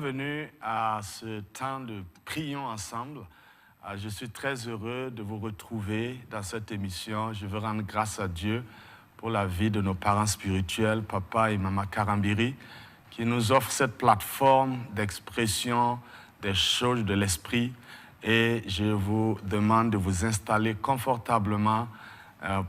bienvenue à ce temps de prions ensemble. Je suis très heureux de vous retrouver dans cette émission. Je veux rendre grâce à Dieu pour la vie de nos parents spirituels, Papa et Maman Karambiri, qui nous offrent cette plateforme d'expression des choses de l'esprit. Et je vous demande de vous installer confortablement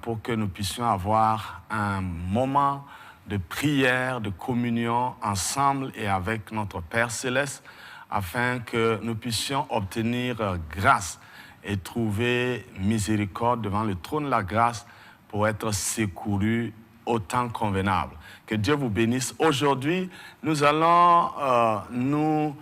pour que nous puissions avoir un moment de prière, de communion ensemble et avec notre Père Céleste, afin que nous puissions obtenir grâce et trouver miséricorde devant le trône de la grâce pour être secourus au temps convenable. Que Dieu vous bénisse. Aujourd'hui, nous allons nous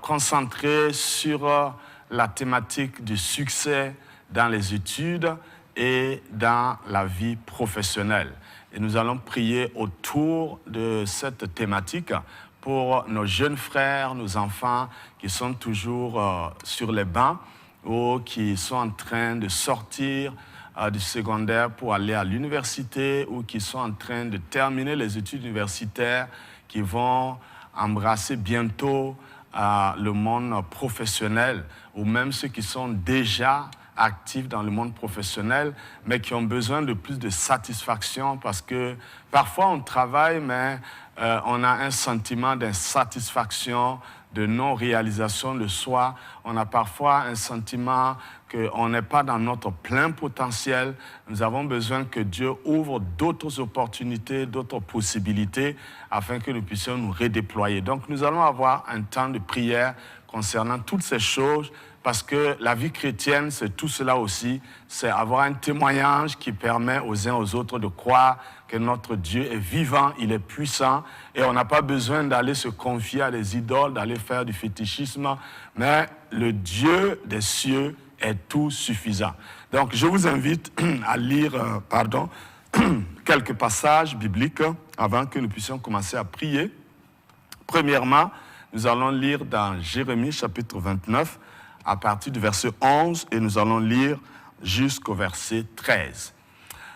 concentrer sur la thématique du succès dans les études et dans la vie professionnelle. Et nous allons prier autour de cette thématique pour nos jeunes frères, nos enfants qui sont toujours sur les bancs ou qui sont en train de sortir du secondaire pour aller à l'université ou qui sont en train de terminer les études universitaires, qui vont embrasser bientôt le monde professionnel, ou même ceux qui sont déjà actifs dans le monde professionnel, mais qui ont besoin de plus de satisfaction parce que parfois on travaille, mais on a un sentiment d'insatisfaction, de non-réalisation de soi. On a parfois un sentiment qu'on n'est pas dans notre plein potentiel. Nous avons besoin que Dieu ouvre d'autres opportunités, d'autres possibilités, afin que nous puissions nous redéployer. Donc nous allons avoir un temps de prière concernant toutes ces choses, parce que la vie chrétienne, c'est tout cela aussi. C'est avoir un témoignage qui permet aux uns aux autres de croire que notre Dieu est vivant, il est puissant, et on n'a pas besoin d'aller se confier à des idoles, d'aller faire du fétichisme, mais le Dieu des cieux est tout suffisant. Donc, je vous invite à lire quelques passages bibliques avant que nous puissions commencer à prier. Premièrement, nous allons lire dans Jérémie chapitre 29, à partir du verset 11, et nous allons lire jusqu'au verset 13.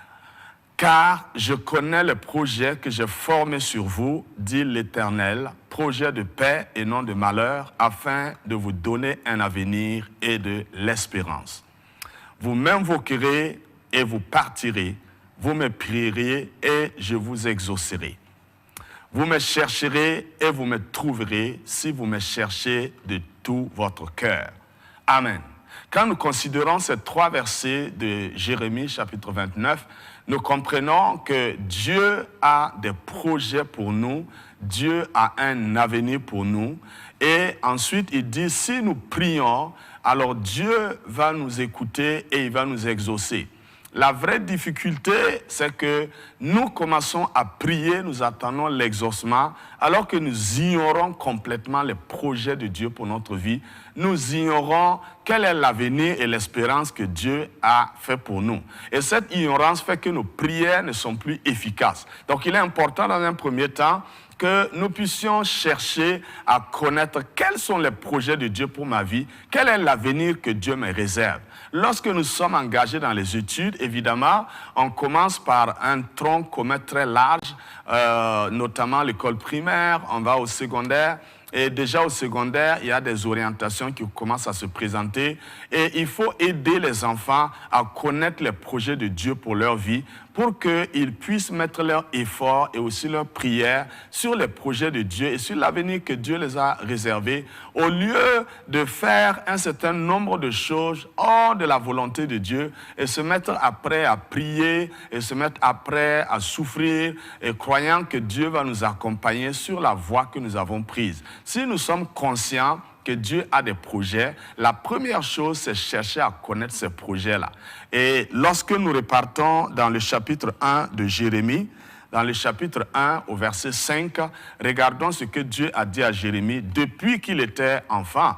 « Car je connais le projet que j'ai formé sur vous, dit l'Éternel, projet de paix et non de malheur, afin de vous donner un avenir et de l'espérance. Vous m'invoquerez et vous partirez, vous me prierez et je vous exaucerai. Vous me chercherez et vous me trouverez si vous me cherchez de tout votre cœur. » Amen. Quand nous considérons ces trois versets de Jérémie chapitre 29, nous comprenons que Dieu a des projets pour nous, Dieu a un avenir pour nous. Et ensuite, il dit, si nous prions, alors Dieu va nous écouter et il va nous exaucer. La vraie difficulté, c'est que nous commençons à prier, nous attendons l'exaucement, alors que nous ignorons complètement les projets de Dieu pour notre vie. Nous ignorons quel est l'avenir et l'espérance que Dieu a fait pour nous. Et cette ignorance fait que nos prières ne sont plus efficaces. Donc il est important dans un premier temps que nous puissions chercher à connaître quels sont les projets de Dieu pour ma vie, quel est l'avenir que Dieu me réserve. Lorsque nous sommes engagés dans les études, évidemment, on commence par un tronc commun très large, notamment l'école primaire, on va au secondaire. Et déjà au secondaire, il y a des orientations qui commencent à se présenter. Et il faut aider les enfants à connaître les projets de Dieu pour leur vie, pour qu'ils puissent mettre leur effort et aussi leur prière sur les projets de Dieu et sur l'avenir que Dieu les a réservé, au lieu de faire un certain nombre de choses hors de la volonté de Dieu et se mettre après à prier et se mettre après à souffrir et croyant que Dieu va nous accompagner sur la voie que nous avons prise. Si nous sommes conscients que Dieu a des projets, la première chose, c'est chercher à connaître ces projets-là. Et lorsque nous repartons dans le chapitre 1 de Jérémie, dans le chapitre 1 au verset 5, regardons ce que Dieu a dit à Jérémie depuis qu'il était enfant.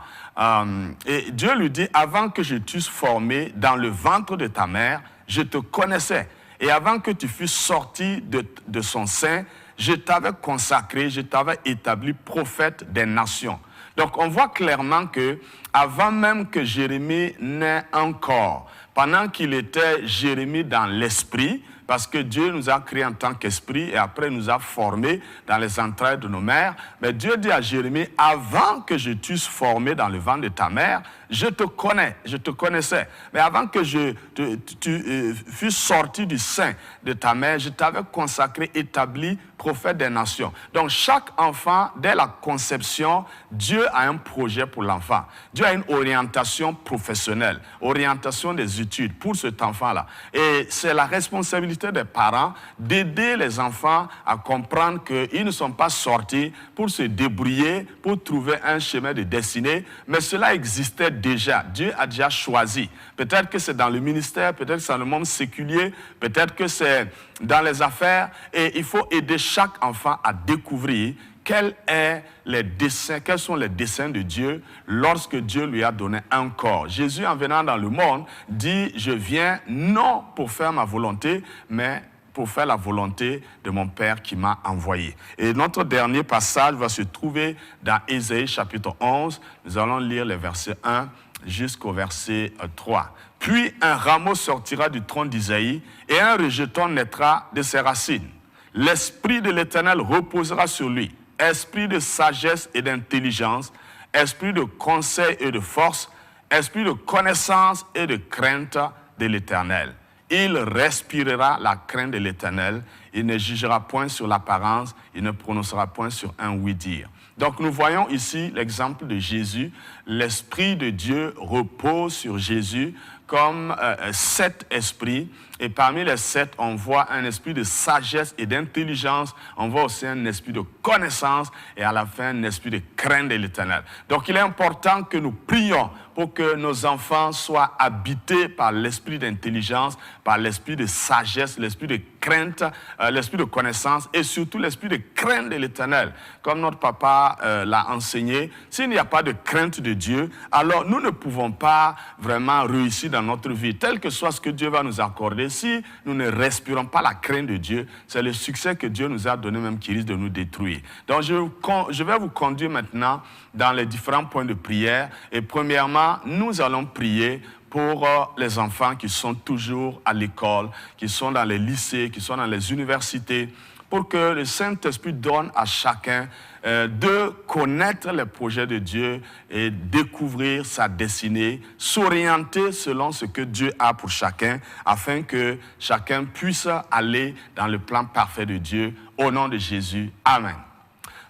Et Dieu lui dit, avant que je t'eusse formé dans le ventre de ta mère, je te connaissais. Et avant que tu fusses sorti de son sein, je t'avais consacré, je t'avais établi prophète des nations. Donc on voit clairement que avant même que Jérémie n'ait un corps, pendant qu'il était Jérémie dans l'esprit, parce que Dieu nous a créés en tant qu'esprit et après nous a formés dans les entrailles de nos mères. Mais Dieu dit à Jérémie, avant que je t'eusse formé dans le ventre de ta mère, je te connais, je te connaissais. Mais avant que tu fusses sorti du sein de ta mère, je t'avais consacré, établi prophète des nations. Donc chaque enfant, dès la conception, Dieu a un projet pour l'enfant. Dieu a une orientation professionnelle, orientation des études pour cet enfant-là. Et c'est la responsabilité des parents d'aider les enfants à comprendre qu'ils ne sont pas sortis pour se débrouiller, pour trouver un chemin de destinée, mais cela existait déjà. Dieu a déjà choisi. Peut-être que c'est dans le ministère, peut-être que c'est dans le monde séculier, peut-être que c'est dans les affaires, et il faut aider chaque enfant à découvrir quels sont les desseins de Dieu lorsque Dieu lui a donné un corps. Jésus, en venant dans le monde, dit « Je viens non pour faire ma volonté, mais pour faire la volonté de mon Père qui m'a envoyé. » Et notre dernier passage va se trouver dans Ésaïe chapitre 11. Nous allons lire les versets 1 jusqu'au verset 3. « Puis un rameau sortira du tronc d'Isaïe et un rejeton naîtra de ses racines. L'Esprit de l'Éternel reposera sur lui, esprit de sagesse et d'intelligence, esprit de conseil et de force, esprit de connaissance et de crainte de l'Éternel. Il respirera la crainte de l'Éternel, il ne jugera point sur l'apparence, il ne prononcera point sur un oui-dire. » Donc nous voyons ici l'exemple de Jésus. L'Esprit de Dieu repose sur Jésus comme 7 esprits. Et parmi les 7, on voit un esprit de sagesse et d'intelligence. On voit aussi un esprit de connaissance et à la fin un esprit de crainte de l'Éternel. Donc il est important que nous prions pour que nos enfants soient habités par l'esprit d'intelligence, par l'esprit de sagesse, l'esprit de crainte, l'esprit de connaissance et surtout l'esprit de crainte de l'Éternel. Comme notre papa l'a enseigné, s'il n'y a pas de crainte de Dieu, alors nous ne pouvons pas vraiment réussir dans notre vie, tel que soit ce que Dieu va nous accorder. Si nous ne respirons pas la crainte de Dieu, c'est le succès que Dieu nous a donné même qui risque de nous détruire. Donc je vais vous conduire maintenant dans les différents points de prière. Et premièrement, nous allons prier pour les enfants qui sont toujours à l'école, qui sont dans les lycées, qui sont dans les universités, pour que le Saint-Esprit donne à chacun de connaître les projets de Dieu et découvrir sa destinée, s'orienter selon ce que Dieu a pour chacun, afin que chacun puisse aller dans le plan parfait de Dieu. Au nom de Jésus, Amen.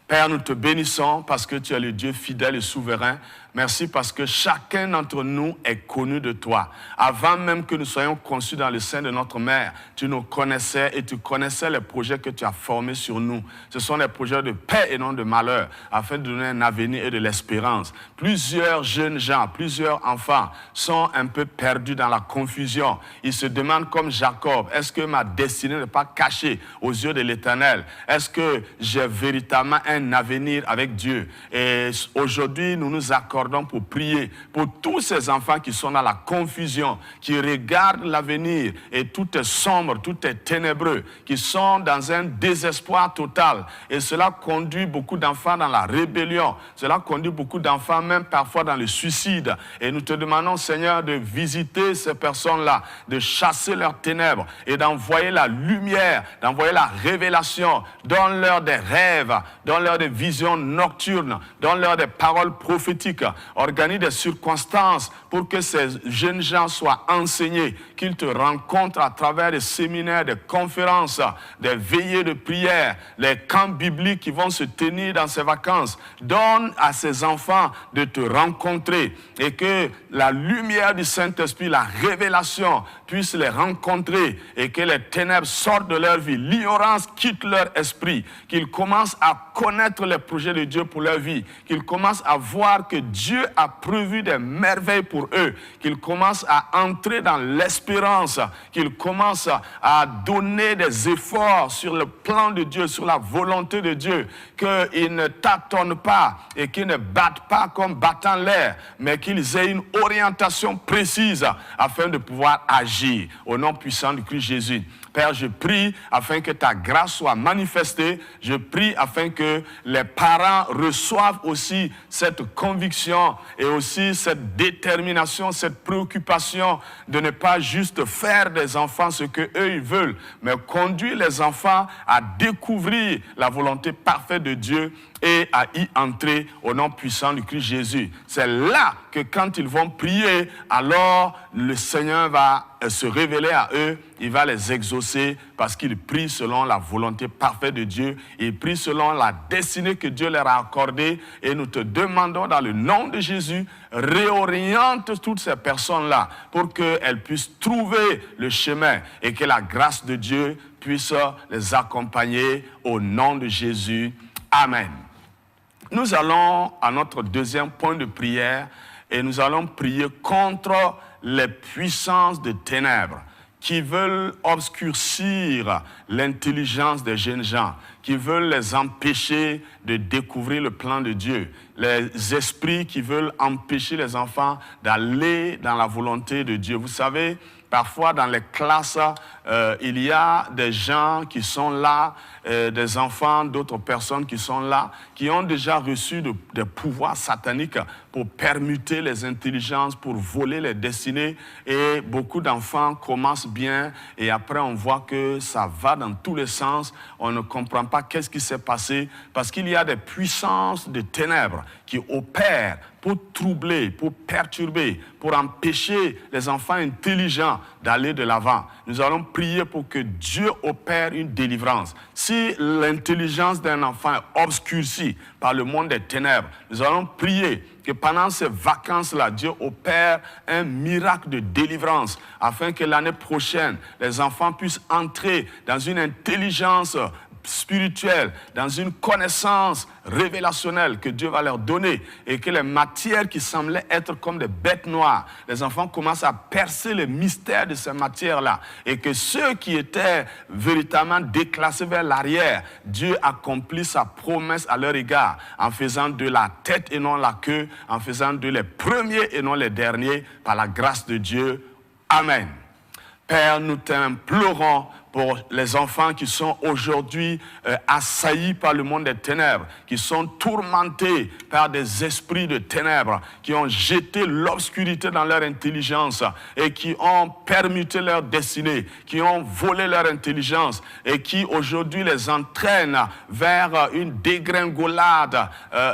Père, nous te bénissons parce que tu es le Dieu fidèle et souverain. Merci parce que chacun d'entre nous est connu de toi. Avant même que nous soyons conçus dans le sein de notre mère, tu nous connaissais et tu connaissais les projets que tu as formés sur nous. Ce sont des projets de paix et non de malheur, afin de donner un avenir et de l'espérance. Plusieurs jeunes gens, plusieurs enfants sont un peu perdus dans la confusion. Ils se demandent comme Jacob, est-ce que ma destinée n'est pas cachée aux yeux de l'Éternel? Est-ce que j'ai véritablement un avenir avec Dieu? Et aujourd'hui, nous nous accordons pour prier pour tous ces enfants qui sont dans la confusion, qui regardent l'avenir et tout est sombre, tout est ténébreux, qui sont dans un désespoir total. Et cela conduit beaucoup d'enfants dans la rébellion. Cela conduit beaucoup d'enfants même parfois dans le suicide. Et nous te demandons, Seigneur, de visiter ces personnes-là, de chasser leurs ténèbres et d'envoyer la lumière, d'envoyer la révélation. Donne-leur des rêves, donne-leur des visions nocturnes, donne-leur des paroles prophétiques. Organise des circonstances pour que ces jeunes gens soient enseignés, qu'ils te rencontrent à travers des séminaires, des conférences, des veillées de prière, les camps bibliques qui vont se tenir dans ces vacances. Donne à ces enfants de te rencontrer et que la lumière du Saint-Esprit, la révélation puisse les rencontrer et que les ténèbres sortent de leur vie, l'ignorance quitte leur esprit, qu'ils commencent à connaître les projets de Dieu pour leur vie, qu'ils commencent à voir que Dieu a prévu des merveilles pour eux, qu'ils commencent à entrer dans l'espérance, qu'ils commencent à donner des efforts sur le plan de Dieu, sur la volonté de Dieu, qu'ils ne tâtonnent pas et qu'ils ne battent pas comme battant l'air, mais qu'ils aient une orientation précise afin de pouvoir agir. Au nom puissant du Christ Jésus. Père, je prie afin que ta grâce soit manifestée. Je prie afin que que les parents reçoivent aussi cette conviction et aussi cette détermination, cette préoccupation de ne pas juste faire des enfants ce qu'eux ils veulent, mais conduire les enfants à découvrir la volonté parfaite de Dieu et à y entrer au nom puissant du Christ Jésus. C'est là que quand ils vont prier, alors le Seigneur va se révéler à eux, il va les exaucer parce qu'ils prient selon la volonté parfaite de Dieu, ils prient selon la destinée que Dieu leur a accordée et nous te demandons dans le nom de Jésus, réoriente toutes ces personnes-là pour qu'elles puissent trouver le chemin et que la grâce de Dieu puisse les accompagner au nom de Jésus. Amen. Nous allons à notre deuxième point de prière et nous allons prier contre les puissances de ténèbres qui veulent obscurcir l'intelligence des jeunes gens, qui veulent les empêcher de découvrir le plan de Dieu, les esprits qui veulent empêcher les enfants d'aller dans la volonté de Dieu. Vous savez, parfois dans les classes, il y a des gens qui sont là, des enfants, d'autres personnes qui sont là, qui ont déjà reçu des pouvoirs sataniques pour permuter les intelligences, pour voler les destinées. Et beaucoup d'enfants commencent bien et après on voit que ça va dans tous les sens. On ne comprend pas qu'est-ce qui s'est passé parce qu'il y a des puissances de ténèbres qui opèrent pour troubler, pour perturber, pour empêcher les enfants intelligents d'aller de l'avant. Nous allons prier pour que Dieu opère une délivrance. Si l'intelligence d'un enfant est obscurcie par le monde des ténèbres, nous allons prier que pendant ces vacances-là, Dieu opère un miracle de délivrance afin que l'année prochaine, les enfants puissent entrer dans une intelligence spirituelle, dans une connaissance révélationnelle que Dieu va leur donner et que les matières qui semblaient être comme des bêtes noires, les enfants commencent à percer les mystères de ces matières-là et que ceux qui étaient véritablement déclassés vers l'arrière, Dieu accomplit sa promesse à leur égard en faisant de la tête et non la queue, en faisant de les premiers et non les derniers par la grâce de Dieu. Amen. Père, nous t'implorons pour les enfants qui sont aujourd'hui assaillis par le monde des ténèbres, qui sont tourmentés par des esprits de ténèbres, qui ont jeté l'obscurité dans leur intelligence et qui ont permuté leur destinée, qui ont volé leur intelligence et qui aujourd'hui les entraînent vers une dégringolade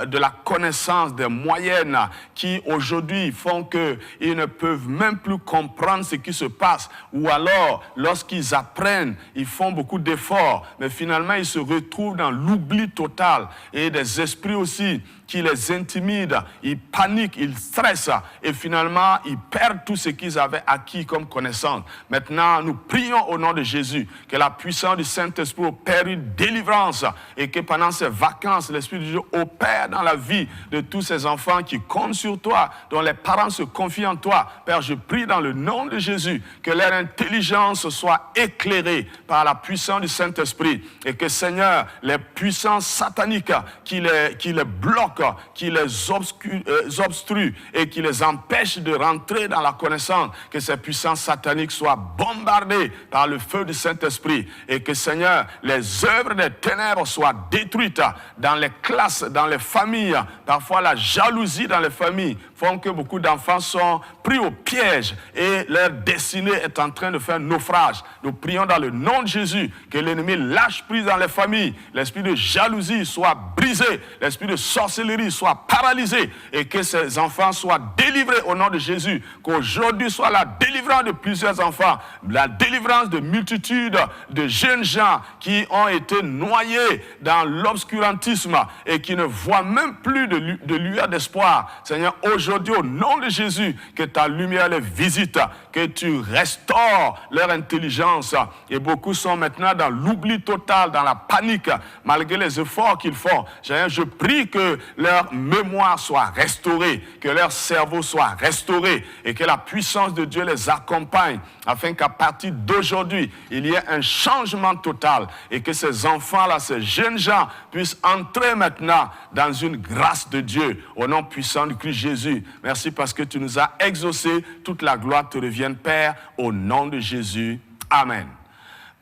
de la connaissance des moyennes qui aujourd'hui font qu'ils ne peuvent même plus comprendre ce qui se passe ou alors lorsqu'ils apprennent, ils font beaucoup d'efforts, mais finalement ils se retrouvent dans l'oubli total et des esprits aussi qui les intimident, ils paniquent, ils stressent et finalement ils perdent tout ce qu'ils avaient acquis comme connaissance. Maintenant, nous prions au nom de Jésus que la puissance du Saint-Esprit opère une délivrance et que pendant ces vacances, l'Esprit de Dieu opère dans la vie de tous ces enfants qui comptent sur toi, dont les parents se confient en toi. Père, je prie dans le nom de Jésus que leur intelligence soit éclairée par la puissance du Saint-Esprit et que, Seigneur, les puissances sataniques qui les bloquent, qui les obstruent et qui les empêchent de rentrer dans la connaissance, que ces puissances sataniques soient bombardées par le feu du Saint-Esprit et que, Seigneur, les œuvres des ténèbres soient détruites dans les classes, dans les familles. Parfois, la jalousie dans les familles font que beaucoup d'enfants sont pris au piège et leur destinée est en train de faire naufrage. Nous prions dans le nom de Jésus que l'ennemi lâche prise dans les familles, l'esprit de jalousie soit brisé, l'esprit de sorcellerie soit paralysé et que ces enfants soient délivrés au nom de Jésus, qu'aujourd'hui soit la délivrance de plusieurs enfants, la délivrance de multitudes de jeunes gens qui ont été noyés dans l'obscurantisme et qui ne voient même plus de lueur d'espoir. Seigneur, aujourd'hui au nom de Jésus, que ta lumière les visite, que tu restaures leur intelligence et beaucoup sont maintenant dans l'oubli total, dans la panique malgré les efforts qu'ils font. Seigneur, je prie que leur mémoire soit restaurée, que leur cerveau soit restauré et que la puissance de Dieu les accompagne afin qu'à partir d'aujourd'hui, il y ait un changement total et que ces enfants-là, ces jeunes gens puissent entrer maintenant dans une grâce de Dieu au nom puissant du Christ Jésus. Merci parce que tu nous as exaucés. Toute la gloire te revienne, Père, au nom de Jésus. Amen.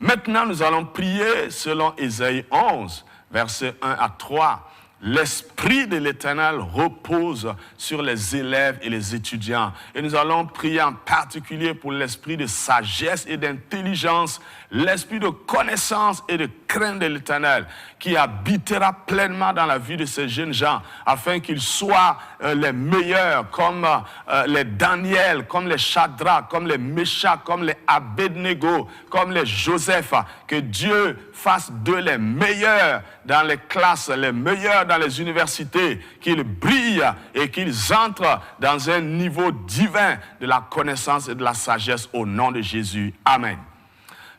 Maintenant, nous allons prier selon Ésaïe 11. versets 1 à 3. L'Esprit de l'Éternel repose sur les élèves et les étudiants. Et nous allons prier en particulier pour l'esprit de sagesse et d'intelligence, l'esprit de connaissance et de crainte de l'Éternel, qui habitera pleinement dans la vie de ces jeunes gens, afin qu'ils soient les meilleurs, comme les Daniel, comme les Shadrach, comme les Meshach, comme les Abednego, comme les Joseph, que Dieu fasse d'eux les meilleurs dans les classes, les meilleurs dans les universités, qu'ils brillent et qu'ils entrent dans un niveau divin de la connaissance et de la sagesse au nom de Jésus. Amen.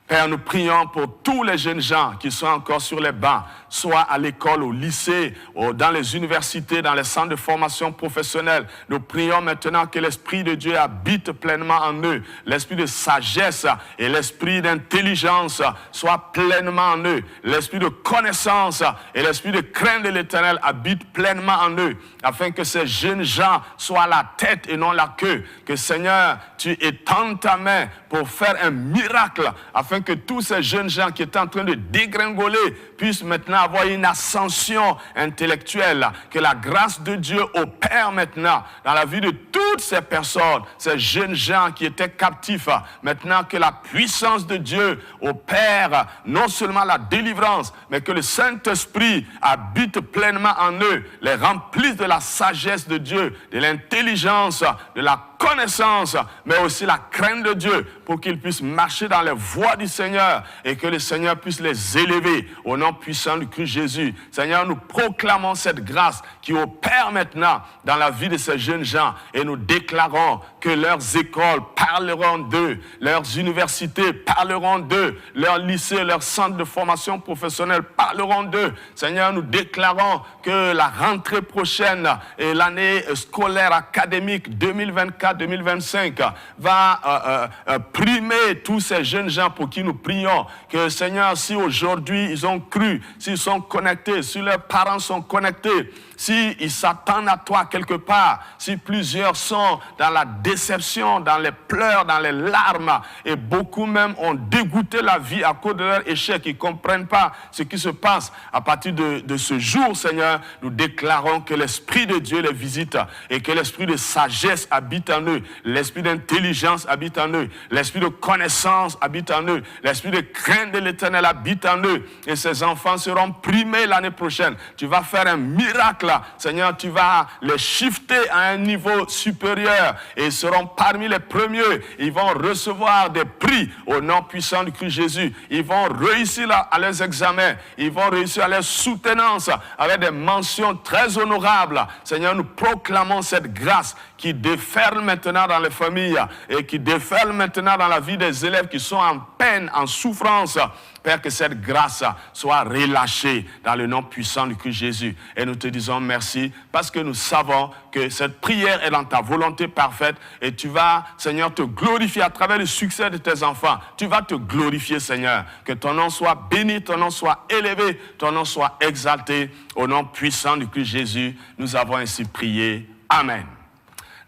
Père, nous prions pour tous les jeunes gens qui sont encore sur les bancs, soit à l'école, au lycée, dans les universités, dans les centres de formation professionnelle. Nous prions maintenant que l'Esprit de Dieu habite pleinement en eux. L'esprit de sagesse et l'esprit d'intelligence soient pleinement en eux. L'esprit de connaissance et l'esprit de crainte de l'Éternel habite pleinement en eux, afin que ces jeunes gens soient la tête et non la queue. Que Seigneur, tu étends ta main pour faire un miracle, afin que tous ces jeunes gens qui étaient en train de dégringoler puissent maintenant avoir une ascension intellectuelle. Que la grâce de Dieu opère maintenant dans la vie de toutes ces personnes, ces jeunes gens qui étaient captifs. Maintenant que la puissance de Dieu opère non seulement la délivrance, mais que le Saint-Esprit habite pleinement en eux, les remplisse de la sagesse de Dieu, de l'intelligence, de la connaissance, mais aussi la crainte de Dieu, pour qu'ils puissent marcher dans les voies du Seigneur et que le Seigneur puisse les élever au nom puissant du Christ Jésus. Seigneur, nous proclamons cette grâce qui opère maintenant dans la vie de ces jeunes gens et nous déclarons que leurs écoles parleront d'eux, leurs universités parleront d'eux, leurs lycées, leurs centres de formation professionnelle parleront d'eux. Seigneur, nous déclarons que la rentrée prochaine et l'année scolaire académique 2024-2025 va primer tous ces jeunes gens pour qui nous prions. Que Seigneur, si aujourd'hui ils ont cru, s'ils sont connectés, si leurs parents sont connectés, s'ils s'attendent à toi quelque part, si plusieurs sont dans la déception, dans les pleurs, dans les larmes, et beaucoup même ont dégoûté la vie à cause de leur échec, ils ne comprennent pas ce qui se passe. À partir de ce jour, Seigneur, nous déclarons que l'Esprit de Dieu les visite et que l'Esprit de sagesse habite en eux, l'Esprit d'intelligence habite en eux, l'Esprit de connaissance habite en eux, l'Esprit de crainte de l'Éternel habite en eux, et ces enfants seront primés l'année prochaine. Tu vas faire un miracle, Seigneur, tu vas les shifter à un niveau supérieur et ils seront parmi les premiers. Ils vont recevoir des prix au nom puissant du Christ Jésus. Ils vont réussir à leurs examens. Ils vont réussir à leurs soutenances avec des mentions très honorables. Seigneur, nous proclamons cette grâce qui déferle maintenant dans les familles et qui déferle maintenant dans la vie des élèves qui sont en peine, en souffrance. Père, que cette grâce soit relâchée dans le nom puissant du Christ Jésus. Et nous te disons merci parce que nous savons que cette prière est dans ta volonté parfaite et tu vas, Seigneur, te glorifier à travers le succès de tes enfants. Tu vas te glorifier, Seigneur. Que ton nom soit béni, ton nom soit élevé, ton nom soit exalté. Au nom puissant du Christ Jésus, nous avons ainsi prié. Amen.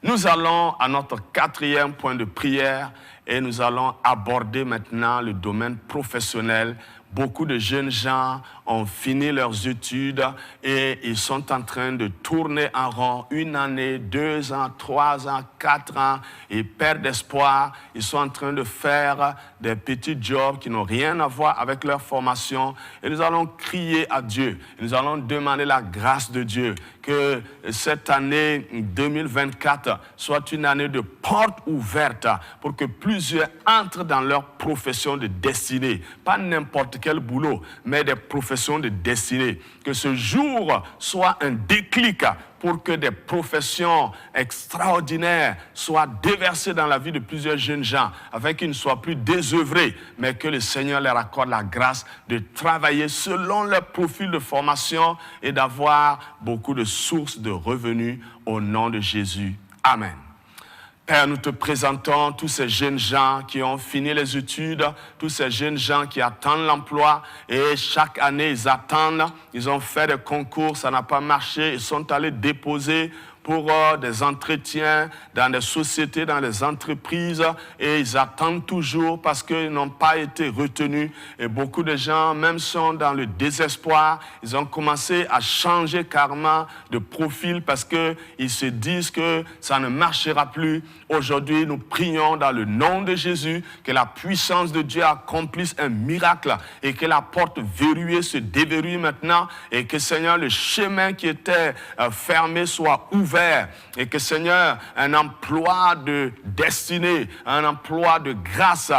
Nous allons à notre 4e point de prière et nous allons aborder maintenant le domaine professionnel. Beaucoup de jeunes gens ont fini leurs études et ils sont en train de tourner en rond 1 année, 2 ans, 3 ans, 4 ans. Ils perdent espoir. Ils sont en train de faire des petits jobs qui n'ont rien à voir avec leur formation. Et nous allons crier à Dieu. Nous allons demander la grâce de Dieu. Que cette année 2024 soit une année de portes ouvertes pour que plusieurs entrent dans leur profession de destinée. Pas n'importe quel boulot, mais des professions de destinée. Que ce jour soit un déclic pour que des professions extraordinaires soient déversées dans la vie de plusieurs jeunes gens, afin qu'ils ne soient plus désœuvrés, mais que le Seigneur leur accorde la grâce de travailler selon leur profil de formation et d'avoir beaucoup de sources de revenus au nom de Jésus. Amen. Père, nous te présentons tous ces jeunes gens qui ont fini les études, tous ces jeunes gens qui attendent l'emploi et chaque année ils attendent, ils ont fait des concours, ça n'a pas marché, ils sont allés déposer pour des entretiens dans des sociétés, dans les entreprises, et ils attendent toujours parce qu'ils n'ont pas été retenus. Et beaucoup de gens, même sont dans le désespoir, ils ont commencé à changer carrément de profil parce qu'ils se disent que ça ne marchera plus. Aujourd'hui, nous prions dans le nom de Jésus que la puissance de Dieu accomplisse un miracle et que la porte verrouillée se déverrouille maintenant et que, Seigneur, le chemin qui était fermé soit ouvert et que, Seigneur, un emploi de destinée, un emploi de grâce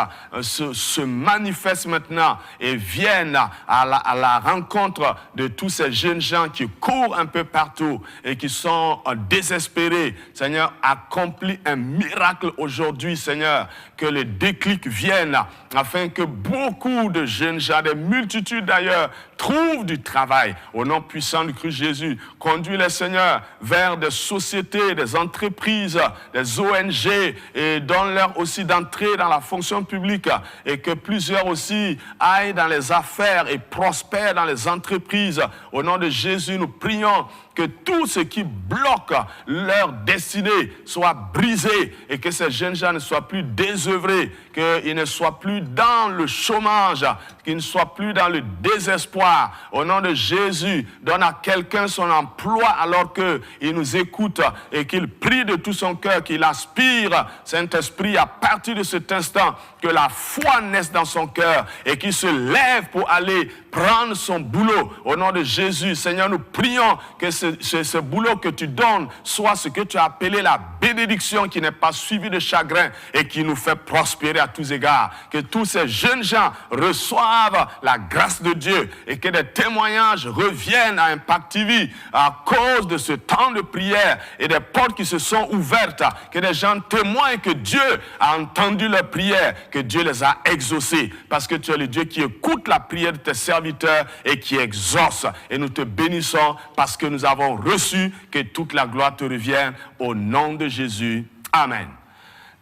se manifeste maintenant et vienne à la rencontre de tous ces jeunes gens qui courent un peu partout et qui sont désespérés. Seigneur, accomplis un miracle aujourd'hui, Seigneur, que le déclic vienne afin que beaucoup de jeunes gens, des multitudes d'ailleurs, trouvent du travail. Au nom puissant du Christ Jésus, conduis-les, Seigneur, vers des sociétés, des entreprises, des ONG et donne-leur aussi d'entrer dans la fonction publique et que plusieurs aussi aillent dans les affaires et prospèrent dans les entreprises. Au nom de Jésus, nous prions que tout ce qui bloque leur destinée soit brisé et que ces jeunes gens ne soient plus désœuvrés, qu'ils ne soient plus dans le chômage, qu'ils ne soient plus dans le désespoir. Au nom de Jésus, donne à quelqu'un son emploi alors qu'il nous écoute et qu'il prie de tout son cœur, qu'il aspire, Saint-Esprit, à partir de cet instant, que la foi naisse dans son cœur et qu'il se lève pour aller prendre son boulot. Au nom de Jésus, Seigneur, nous prions que ce boulot que tu donnes soit ce que tu as appelé la bénédiction qui n'est pas suivie de chagrin et qui nous fait prospérer à tous égards. Que tous ces jeunes gens reçoivent la grâce de Dieu et que des témoignages reviennent à Impact TV à cause de ce temps de prière et des portes qui se sont ouvertes. Que des gens témoignent que Dieu a entendu leurs prières, que Dieu les a exaucés parce que tu es le Dieu qui écoute la prière de tes serviteurs et qui exauce. Et nous te bénissons parce que nous avons reçu, que toute la gloire te revienne au nom de Jésus. Amen.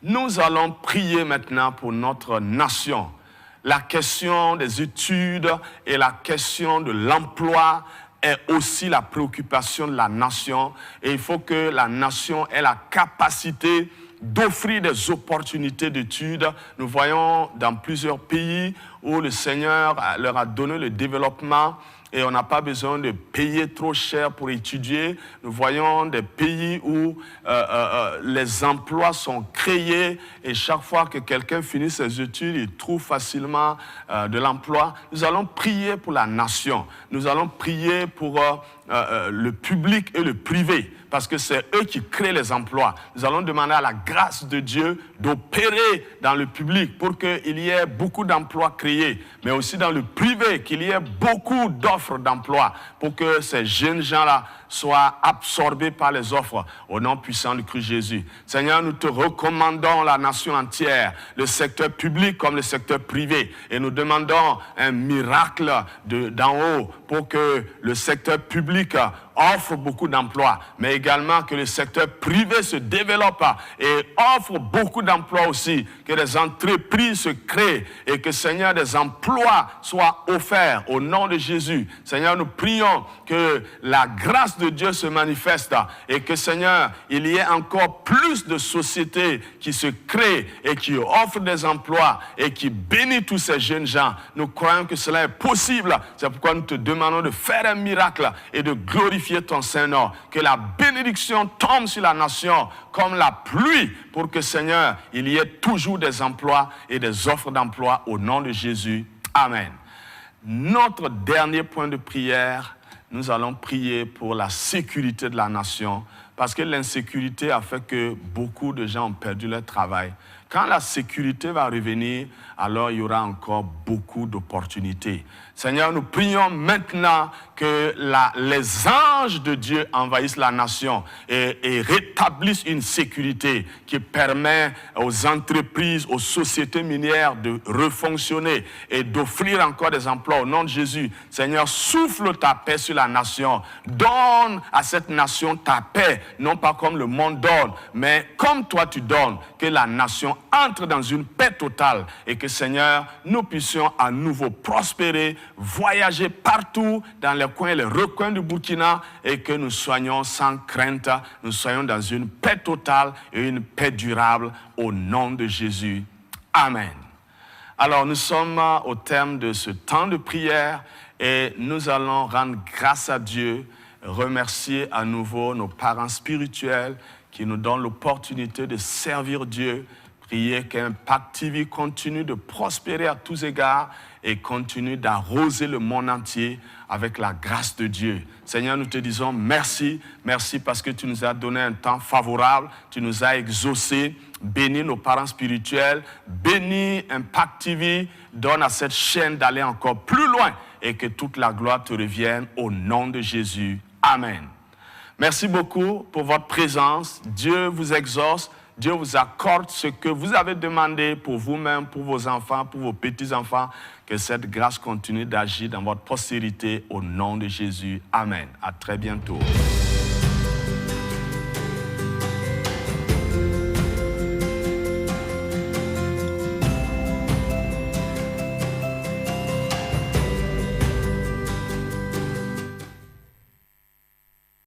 Nous allons prier maintenant pour notre nation. La question des études et la question de l'emploi est aussi la préoccupation de la nation. Et il faut que la nation ait la capacité d'offrir des opportunités d'études. Nous voyons dans plusieurs pays où le Seigneur leur a donné le développement et on n'a pas besoin de payer trop cher pour étudier. Nous voyons des pays où les emplois sont créés et chaque fois que quelqu'un finit ses études, il trouve facilement de l'emploi. Nous allons prier pour la nation. Nous allons prier pour le public et le privé parce que c'est eux qui créent les emplois. Nous allons demander à la grâce de Dieu d'opérer dans le public pour qu'il y ait beaucoup d'emplois créés, mais aussi dans le privé, qu'il y ait beaucoup d'offres d'emploi pour que ces jeunes gens-là soient absorbés par les offres au nom puissant du Christ Jésus. Seigneur, nous te recommandons la nation entière, le secteur public comme le secteur privé, et nous demandons un miracle d'en haut pour que le secteur public offre beaucoup d'emplois, mais également que le secteur privé se développe et offre beaucoup d'emplois aussi, que les entreprises se créent et que, Seigneur, des emplois soient offerts au nom de Jésus. Seigneur, nous prions que la grâce de Dieu se manifeste et que, Seigneur, il y ait encore plus de sociétés qui se créent et qui offrent des emplois et qui bénissent tous ces jeunes gens. Nous croyons que cela est possible. C'est pourquoi nous te demandons de faire un miracle et de glorifier ton Saint-Nom. Que la bénédiction tombe sur la nation comme la pluie pour que, Seigneur, il y ait toujours des emplois et des offres d'emploi au nom de Jésus. Amen. Notre dernier point de prière, nous allons prier pour la sécurité de la nation parce que l'insécurité a fait que beaucoup de gens ont perdu leur travail. Quand la sécurité va revenir, alors il y aura encore beaucoup d'opportunités. Seigneur, nous prions maintenant que les anges de Dieu envahissent la nation et rétablissent une sécurité qui permet aux entreprises, aux sociétés minières de refonctionner et d'offrir encore des emplois au nom de Jésus. Seigneur, souffle ta paix sur la nation. Donne à cette nation ta paix, non pas comme le monde donne, mais comme toi tu donnes, que la nation entre dans une paix totale et que, Seigneur, nous puissions à nouveau prospérer, voyager partout dans les coins et les recoins du Burkina et que nous soyons sans crainte, nous soyons dans une paix totale et une paix durable au nom de Jésus. Amen. Alors, nous sommes au terme de ce temps de prière et nous allons rendre grâce à Dieu, remercier à nouveau nos parents spirituels qui nous donnent l'opportunité de servir Dieu, prier qu'Impact TV continue de prospérer à tous égards et continue d'arroser le monde entier avec la grâce de Dieu. Seigneur, nous te disons merci, merci parce que tu nous as donné un temps favorable, tu nous as exaucés. Bénis nos parents spirituels, bénis Impact TV, donne à cette chaîne d'aller encore plus loin et que toute la gloire te revienne au nom de Jésus. Amen. Merci beaucoup pour votre présence. Dieu vous exauce, Dieu vous accorde ce que vous avez demandé pour vous-même, pour vos enfants, pour vos petits-enfants. Que cette grâce continue d'agir dans votre postérité au nom de Jésus. Amen. À très bientôt.